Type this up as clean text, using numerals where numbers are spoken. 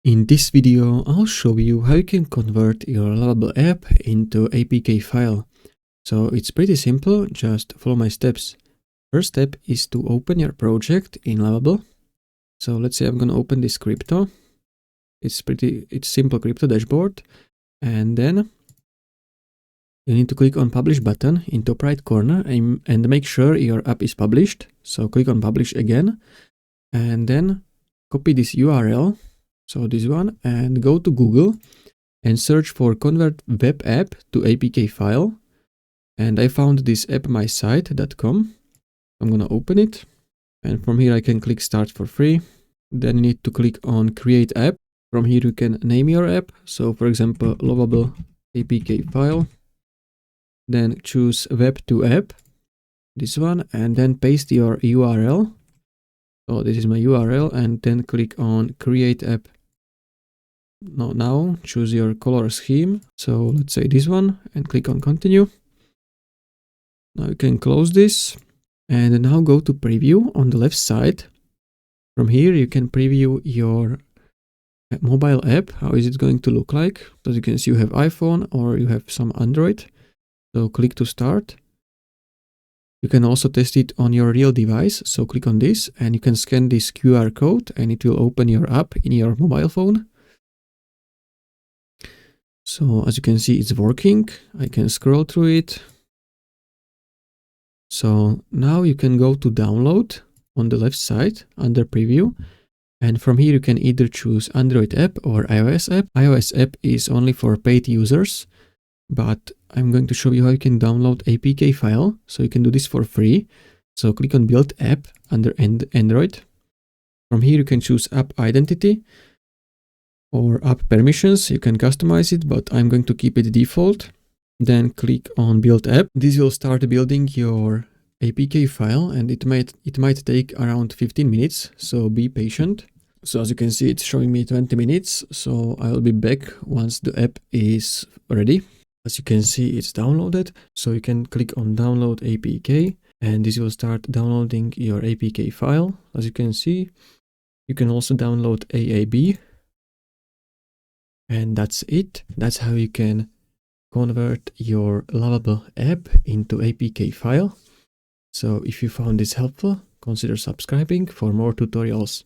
In this video, I'll show you how you can convert your Lovable app into APK file. So it's pretty simple, just follow my steps. First step is to open your project in Lovable. So let's say I'm going to open this crypto. It's simple crypto dashboard. And then you need to click on publish button in top right corner and make sure your app is published. So click on publish again and then copy this URL. So this one, and go to Google and search for convert web app to APK file. And I found this appmysite.com. I'm going to open it. And from here I can click start for free. Then you need to click on create app. From here you can name your app. So for example, Lovable APK file. Then choose web to app, this one, and then paste your URL. So this is my URL, and then click on create app. Now choose your color scheme. So let's say this one and click on continue. Now you can close this and now go to preview on the left side. From here you can preview your mobile app. How is it going to look like? As you can see, you have iPhone or you have some Android. So click to start. You can also test it on your real device. So click on this and you can scan this QR code and it will open your app in your mobile phone. So as you can see, it's working. I can scroll through it. So now you can go to download on the left side under preview. And from here you can either choose Android app or iOS app. iOS app is only for paid users, but I'm going to show you how you can download APK file. So you can do this for free. So click on build app under Android. From here you can choose app identity or app permissions. You can customize it, but I'm going to keep it default. Then click on build app. This will start building your APK file and it might take around 15 minutes. So be patient. So as you can see, it's showing me 20 minutes. So I'll be back once the app is ready. As you can see, it's downloaded. So you can click on download APK and this will start downloading your APK file. As you can see, you can also download AAB. And that's it. That's how you can convert your Lovable app into APK file. So if you found this helpful, consider subscribing for more tutorials.